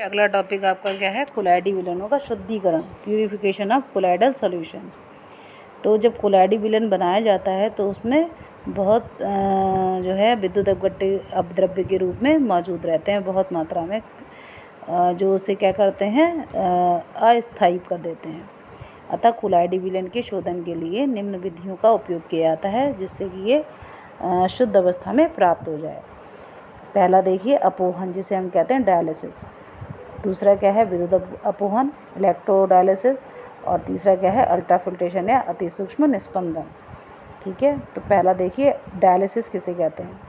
अगला टॉपिक आपका क्या है, कोलाइडी विलयनों का शुद्धिकरण, प्यूरिफिकेशन ऑफ कोलाइडल सॉल्यूशंस। तो जब कोलाइडी विलयन बनाया जाता है तो उसमें बहुत जो है विद्युत अपद्रव्य के रूप में मौजूद रहते हैं बहुत मात्रा में, जो उसे क्या करते हैं, अस्थायी कर देते हैं। अतः कोलाइडी विलयन के शोधन के लिए निम्न विधियों का उपयोग किया जाता है जिससे कि ये शुद्ध अवस्था में प्राप्त हो जाए। पहला देखिए अपोहन, जिसे हम कहते हैं डायलिसिस। दूसरा क्या है, विद्युत अपोहन, इलेक्ट्रोडायलिसिस। और तीसरा क्या है, अल्ट्राफिल्ट्रेशन या अति सूक्ष्म निस्पंदन। ठीक है, तो पहला देखिए डायलिसिस किसे कहते हैं।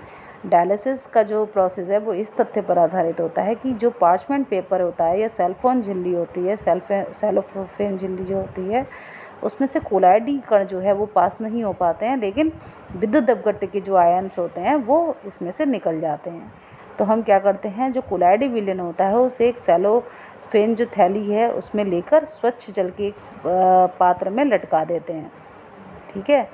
डायलिसिस का जो प्रोसेस है वो इस तथ्य पर आधारित होता है कि जो पार्चमेंट पेपर होता है या सेलोफेन झिल्ली होती है, सेलोफेन झिल्ली जो होती है उसमें से कोलाइडी कण जो है वो पास नहीं हो पाते हैं, लेकिन विद्युत अपघट्य के जो आयन्स होते हैं वो इसमें से निकल जाते हैं। तो हम क्या करते हैं, जो कोलाइडी विलयन होता है उसे एक सेलोफेन जो थैली है उसमें लेकर स्वच्छ जल के पात्र में लटका देते हैं। ठीक है,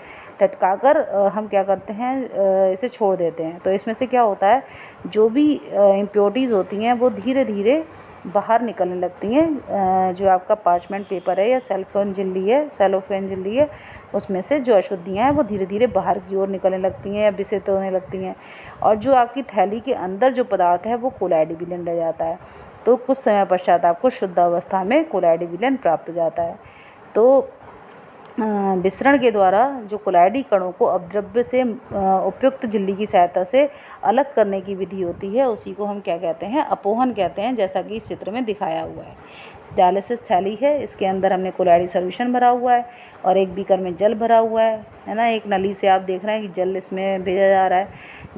लटकाकर हम क्या करते हैं, इसे छोड़ देते हैं। तो इसमें से क्या होता है, जो भी इम्प्योरिटीज़ होती हैं वो धीरे धीरे बाहर निकलने लगती हैं। जो आपका पार्चमेंट पेपर है या सेलोफेन झिल्ली है उसमें से जो अशुद्धियाँ हैं वो धीरे धीरे बाहर की ओर निकलने लगती हैं या विषित होने लगती हैं, और जो आपकी थैली के अंदर जो पदार्थ है वो कोलाइडी विलयन रह जाता है। तो कुछ समय पश्चात आपको शुद्ध अवस्था में कोलाइडी विलयन प्राप्त हो जाता है। तो विसरण के द्वारा जो कोलाइडी कणों को अपद्रव्य से उपयुक्त झिल्ली की सहायता से अलग करने की विधि होती है, उसी को हम क्या कहते हैं, अपोहन कहते हैं, जैसा कि इस चित्र में दिखाया हुआ है। डायलिसिस थैली है, इसके अंदर हमने कोलाइडी सॉल्यूशन भरा हुआ है और एक बीकर में जल भरा हुआ है ना। एक नली से आप देख रहे हैं कि जल इसमें भेजा जा रहा है,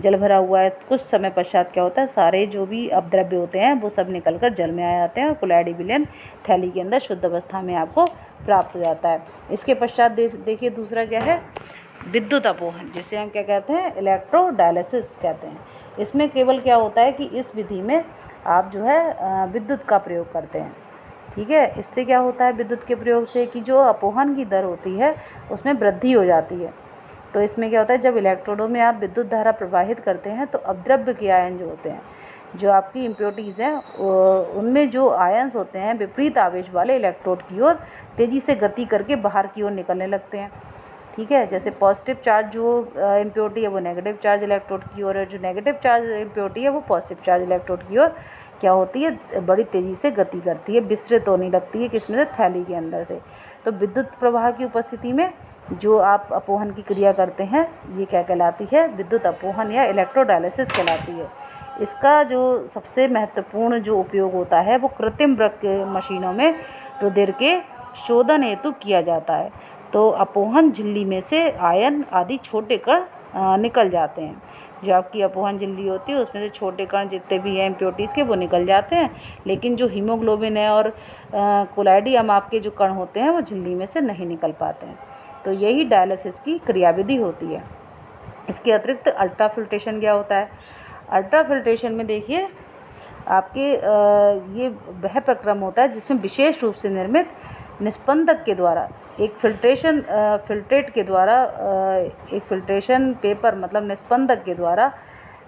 जल भरा हुआ है। कुछ समय पश्चात क्या होता है, सारे जो भी अपद्रव्य होते हैं वो सब निकलकर जल में आ जाते हैं और कोलाइडी विलयन थैली के अंदर शुद्ध अवस्था में आपको प्राप्त हो जाता है। इसके पश्चात देखिए दूसरा क्या है, विद्युत अपोहन, जिसे हम क्या कहते हैं, इलेक्ट्रोडायलिसिस कहते हैं। इसमें केवल क्या होता है कि इस विधि में आप जो है विद्युत का प्रयोग करते हैं। ठीक है, इससे क्या होता है, विद्युत के प्रयोग से कि जो अपोहन की दर होती है उसमें वृद्धि हो जाती है। तो इसमें क्या होता है, जब इलेक्ट्रोडों में आप विद्युत धारा प्रवाहित करते हैं तो अपद्रव्य के आयन जो होते हैं, जो आपकी इम्प्योरिटीज़ हैं, उनमें जो आयन्स होते हैं विपरीत आवेश वाले इलेक्ट्रोड की ओर तेज़ी से गति करके बाहर की ओर निकलने लगते हैं। ठीक है, जैसे पॉजिटिव चार्ज जो इम्प्योरिटी है वो नेगेटिव चार्ज इलेक्ट्रोड की ओर है, जो नेगेटिव चार्ज इम्प्योरिटी है वो पॉजिटिव चार्ज इलेक्ट्रोड की ओर क्या होती है, बड़ी तेज़ी से गति करती है, विस्तृत होने लगती है, किसमें से, थैली के अंदर से। तो विद्युत प्रवाह की उपस्थिति में जो आप अपोहन की क्रिया करते हैं ये क्या कहलाती है, विद्युत अपोहन या इलेक्ट्रोडायलिसिस कहलाती है। इसका जो सबसे महत्वपूर्ण जो उपयोग होता है वो कृत्रिम वृक्क मशीनों में रुधिर के शोधन हेतु किया जाता है। तो अपोहन झिल्ली में से आयन आदि छोटे कण निकल जाते हैं। जो आपकी अपोहन झिल्ली होती है उसमें से छोटे कण जितने भी हैं इम्प्योरिटीज़ के वो निकल जाते हैं, लेकिन जो हीमोग्लोबिन है और कोलाइडी अमाप के जो कण होते हैं वो झिल्ली में से नहीं निकल पाते हैं। तो यही डायलिसिस की क्रियाविधि होती है। इसके अतिरिक्त अल्ट्राफिल्ट्रेशन क्या होता है। अल्ट्राफिल्ट्रेशन में देखिए आपके ये वह प्रक्रम होता है जिसमें विशेष रूप से निर्मित निस्पंदक के द्वारा एक फिल्ट्रेट के द्वारा एक फिल्ट्रेशन पेपर मतलब निस्पंदक के द्वारा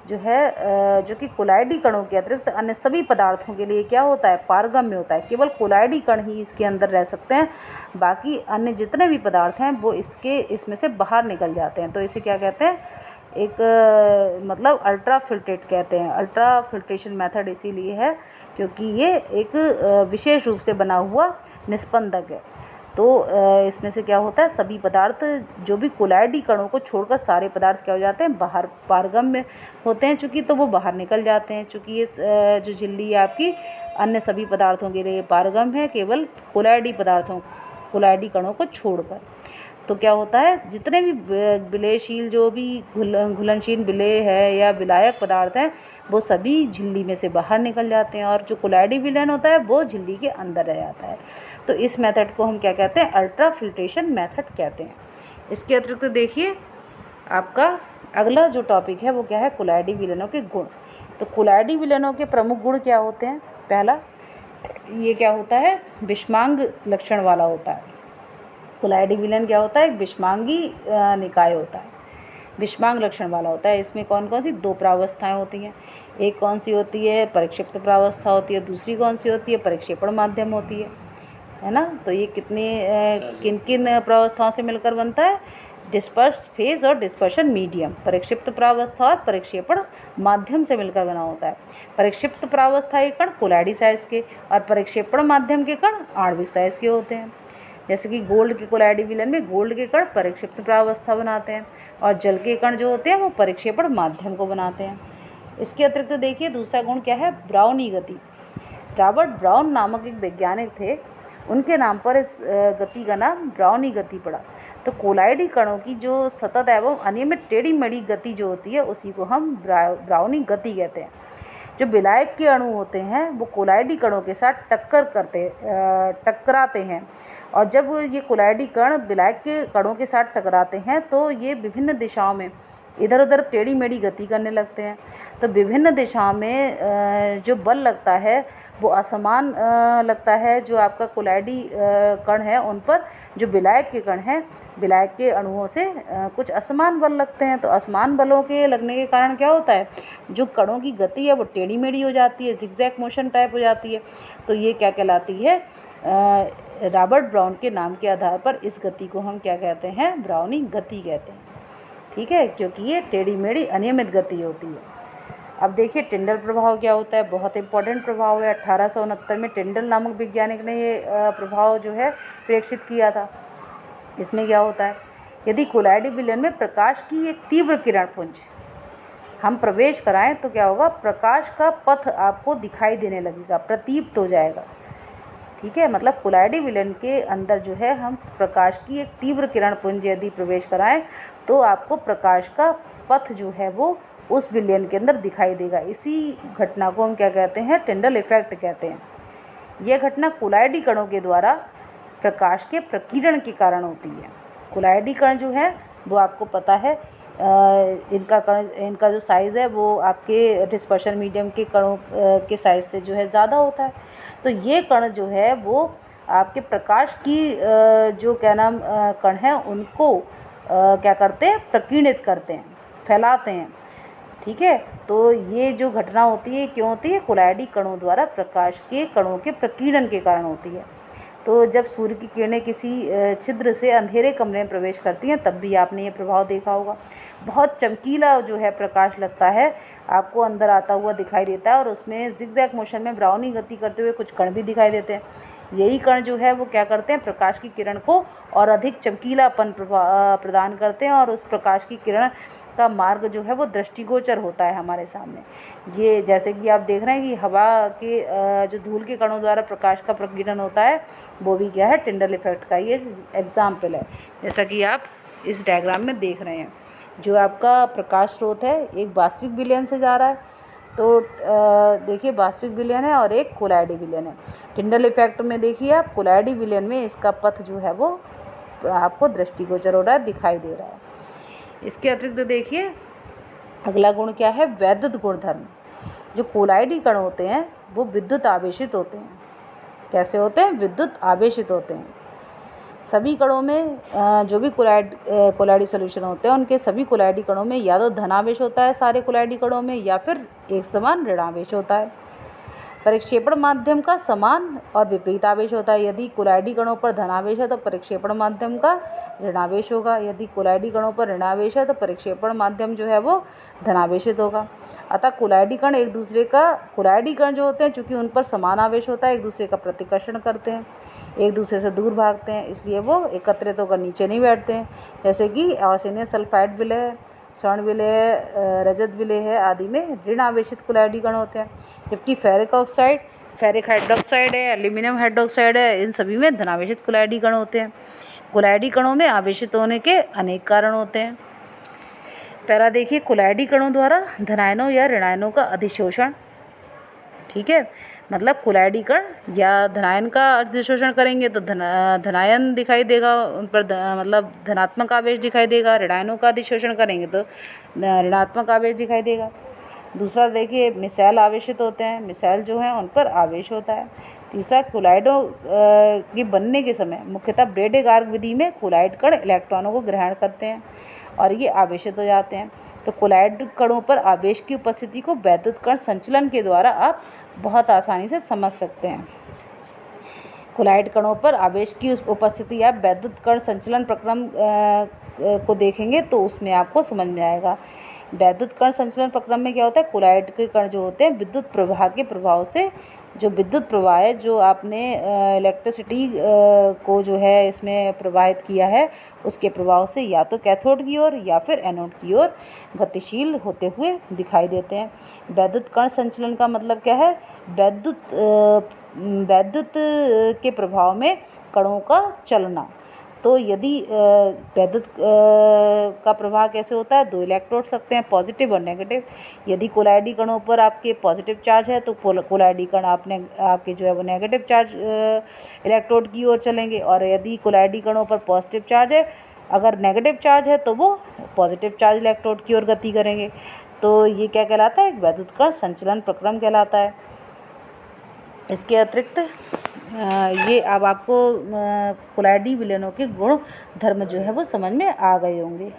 जो है जो कि कोलाइडी कणों के अतिरिक्त अन्य सभी पदार्थों के लिए क्या होता है, पारगम्य होता है। केवल कोलाइडी कण ही इसके अंदर रह सकते हैं, बाकी अन्य जितने भी पदार्थ हैं वो इसमें से बाहर निकल जाते हैं। तो इसे क्या कहते हैं, एक मतलब अल्ट्रा फिल्ट्रेट कहते हैं। अल्ट्रा फिल्ट्रेशन मेथड इसीलिए है क्योंकि ये एक विशेष रूप से बना हुआ निस्पंदक है। तो इसमें से क्या होता है, सभी पदार्थ जो भी कोलाइडी कणों को छोड़कर सारे पदार्थ क्या हो जाते हैं, बाहर पारगम्य होते हैं चूँकि, तो वो बाहर निकल जाते हैं। चूँकि ये जो झिल्ली है आपकी अन्य सभी पदार्थों के लिए पारगम्य है, केवल कोलाइडी कणों को छोड़कर। तो क्या होता है, जितने भी विलयशील जो भी घुलनशील विलेय है या विलायक पदार्थ हैं वो सभी झिल्ली में से बाहर निकल जाते हैं, और जो कोलाइडी विलयन होता है वो झिल्ली के अंदर रह जाता है। तो इस मेथड को हम क्या कहते हैं, अल्ट्रा फिल्ट्रेशन मेथड कहते हैं। इसके अतिरिक्त देखिए आपका अगला जो टॉपिक है वो क्या है, कोलाइडी विलयनों के गुण। तो कोलाइडी विलयनों के प्रमुख गुण क्या होते हैं। पहला, ये क्या होता है, विषमांग लक्षण वाला होता है। कोलाइडी विलयन क्या होता है, एक विषमांगी निकाय होता है। विषमांग लक्षण वाला होता है। इसमें कौन कौन सी 2 प्रावस्थाएं होती हैं। एक कौन सी होती है, परिक्षिप्त प्रावस्था होती है, दूसरी कौन सी होती है, परिक्षेपण माध्यम होती है ना। तो ये किन किन प्रावस्थाओं से मिलकर बनता है, डिस्पर्स फेज और डिस्पर्शन मीडियम, परिक्षिप्त प्रावस्था और परिक्षेपण माध्यम से मिलकर बना होता है। परिक्षिप्त प्रावस्था के कण कोलाइडी साइज के और परिक्षेपण माध्यम के कण आणविक साइज के होते हैं। जैसे कि गोल्ड के कोलाइडी विलयन में गोल्ड के कण परिक्षिप्त प्रावस्था बनाते हैं और जल के कण जो होते हैं वो परिक्षेपण माध्यम को बनाते हैं। इसके अतिरिक्त देखिए दूसरा गुण क्या है, ब्राउनी गति। रॉबर्ट ब्राउन नामक एक वैज्ञानिक थे, उनके नाम पर इस गति का नाम ब्राउनी गति पड़ा। तो कोलाइडी कणों की जो सतत एवं अनियमित टेढ़ी मेढ़ी गति जो होती है उसी को हम ब्राउनी गति कहते हैं। जो विलायक के अणु होते हैं वो कोलाइडी कणों के साथ टकराते हैं और जब ये कोलाइडी कण विलायक के कणों के साथ टकराते हैं तो ये विभिन्न दिशाओं में इधर उधर टेढ़ी मेढ़ी गति करने लगते हैं। तो विभिन्न दिशाओं में जो बल लगता है वो असमान लगता है। जो आपका कोलाइडी कण है उन पर जो विलायक के कण हैं, विलायक के अणुओं से कुछ असमान बल लगते हैं। तो असमान बलों के लगने के कारण क्या होता है, जो कणों की गति है वो टेढ़ी मेढ़ी हो जाती है, जिगजैग मोशन टाइप हो जाती है। तो ये क्या कहलाती है, रॉबर्ट ब्राउन के नाम के आधार पर इस गति को हम क्या कहते हैं, ब्राउनी गति कहते हैं। ठीक है, क्योंकि ये टेढ़ी मेढ़ी अनियमित गति होती है। अब देखिए टिंडल प्रभाव क्या होता है, बहुत इंपॉर्टेंट प्रभाव है। 1869 में टिंडल नामक वैज्ञानिक ने ये प्रभाव जो है प्रेक्षित किया था। इसमें क्या होता है, यदि कोलाइडी विलयन में प्रकाश की एक तीव्र किरण पुंज हम प्रवेश कराएं तो क्या होगा, प्रकाश का पथ आपको दिखाई देने लगेगा, प्रतीप्त हो जाएगा। ठीक है, मतलब कोलाइडी विलयन के अंदर जो है हम प्रकाश की एक तीव्र किरण पुंज यदि प्रवेश कराएं तो आपको प्रकाश का पथ जो है वो उस विलयन के अंदर दिखाई देगा। इसी घटना को हम क्या कहते हैं, टिंडल इफेक्ट कहते हैं। यह घटना कोलाइडी कणों के द्वारा प्रकाश के प्रकीर्णन के कारण होती है। कोलाइडी कण जो है वो आपको पता है इनका जो साइज़ है वो आपके डिस्पर्शन मीडियम के कणों के साइज़ से जो है ज़्यादा होता है। तो ये कण जो है वो आपके प्रकाश की जो क्या नाम कण हैं उनको क्या करते हैं, प्रकीर्णित करते हैं, फैलाते हैं। ठीक है, तो ये जो घटना होती है क्यों होती है, कोलाइडी कणों द्वारा प्रकाश के कणों के प्रकीर्णन के कारण होती है। तो जब सूर्य की किरणें किसी छिद्र से अंधेरे कमरे में प्रवेश करती हैं तब भी आपने ये प्रभाव देखा होगा। बहुत चमकीला जो है प्रकाश लगता है, आपको अंदर आता हुआ दिखाई देता है और उसमें जिगजैग मोशन में ब्राउनी गति करते हुए कुछ कण भी दिखाई देते हैं। यही कण जो है वो क्या करते हैं, प्रकाश की किरण को और अधिक चमकीलापन प्रदान करते हैं और उस प्रकाश की किरण का मार्ग जो है वो दृष्टिगोचर होता है हमारे सामने। ये जैसे कि आप देख रहे हैं कि हवा के जो धूल के कणों द्वारा प्रकाश का प्रकीर्णन होता है वो भी क्या है, टिंडल इफेक्ट का ये एग्जाम्पल है। जैसा कि आप इस डायग्राम में देख रहे हैं, जो आपका प्रकाश स्रोत है एक वास्तविक विलयन से जा रहा है। तो देखिए वास्तविक विलयन है और एक कोलाइडी विलयन है। टिंडल इफेक्ट में देखिए आप कोलाइडी विलयन में इसका पथ जो है वो आपको दृष्टिगोचर हो रहा है, दिखाई दे रहा है। इसके अतिरिक्त देखिए अगला गुण क्या है, वैद्युत गुणधर्म। जो कोलाइडी कण होते हैं वो विद्युत आवेशित होते हैं। कैसे होते हैं, विद्युत आवेशित होते हैं। सभी कणों में जो भी कोलाइडी सॉल्यूशन होते हैं उनके सभी कोलाइडी कणों में या तो धनावेश होता है सारे कोलाइडी कणों में, या फिर एक समान ऋणावेश होता है। परिक्षेपण माध्यम का समान और विपरीत आवेश होता है। यदि कोलाइडी कणों पर धनावेश है तो परिक्षेपण माध्यम का ऋणावेश होगा, यदि कोलाइडी कणों पर ऋणावेश है तो परिक्षेपण माध्यम जो है वो धनावेशित होगा। अतः कोलाइडी कण कोलाइडी कण जो होते हैं चूँकि उन पर समान आवेश होता है, एक दूसरे का प्रतिकर्षण करते हैं, एक दूसरे से दूर भागते हैं, इसलिए वो एकत्रित होकर नीचे नहीं बैठते हैं। जैसे कि आर्सेनियम सल्फाइड विलय, स्वर्ण विलय, रजत विलय है आदि में ऋण आवेशित कोलाइडी कण होते हैं। जबकि फेरिक ऑक्साइड, फेरिक हाइड्रोक्साइड है, एल्यूमिनियम हाइड्रोक्साइड है, इन सभी में धनावेशित कोलाइडी कण होते हैं। कोलाइडी कणों में आवेशित होने के अनेक कारण होते हैं। पहला देखिए, कोलाइडी कणों द्वारा धनायनों या ऋणायनों का अधिशोषण। ठीक है, मतलब कोलाइडी कण या धनायन का अधिशोषण करेंगे तो धनायन दिखाई देगा, उन पर मतलब धनात्मक आवेश दिखाई देगा। ऋणायनों का अधिशोषण करेंगे तो ऋणात्मक आवेश दिखाई देगा। दूसरा देखिए, मिसाइल आवेशित होते हैं, मिसाइल जो है उन पर आवेश होता है। तीसरा, कोलाइडों के बनने के समय मुख्यतः ब्रेडे गार्ग विधि में कोलाइड कण इलेक्ट्रॉनों को ग्रहण करते हैं और ये आवेशित हो जाते हैं। तो कोलॉइड कणों पर आवेश की उपस्थिति को वैद्युत कण संचलन के द्वारा आप बहुत आसानी से समझ सकते हैं। कोलॉइड कणों पर आवेश की उपस्थिति आप वैद्युत कण संचलन प्रक्रम को देखेंगे तो उसमें आपको समझ में आएगा। वैद्युत कण संचलन प्रक्रम में क्या होता है, कोलॉइड के कण जो होते हैं विद्युत प्रवाह के प्रभाव से, जो विद्युत प्रवाह है जो आपने इलेक्ट्रिसिटी को जो है इसमें प्रवाहित किया है उसके प्रभाव से या तो कैथोड की ओर या फिर एनोड की ओर गतिशील होते हुए दिखाई देते हैं। वैद्युत कण संचलन का मतलब क्या है, वैद्युत के प्रभाव में कणों का चलना। तो यदि वैद्युत का प्रवाह कैसे होता है, 2 इलेक्ट्रोड्स सकते हैं, पॉजिटिव और नेगेटिव। यदि कोलॉइडी कणों पर आपके पॉजिटिव चार्ज है तो कोलॉइडी कण आपके जो है वो नेगेटिव चार्ज इलेक्ट्रोड की ओर चलेंगे, और यदि कोलॉइडी कणों पर पॉजिटिव चार्ज है, अगर नेगेटिव चार्ज है तो वो पॉजिटिव चार्ज इलेक्ट्रोड की ओर गति करेंगे। तो ये क्या कहलाता है, एक वैद्युत कण संचलन प्रक्रम कहलाता है। इसके अतिरिक्त ये अब आपको कोलॉइडी विलयनों के गुण धर्म जो है वो समझ में आ गए होंगे।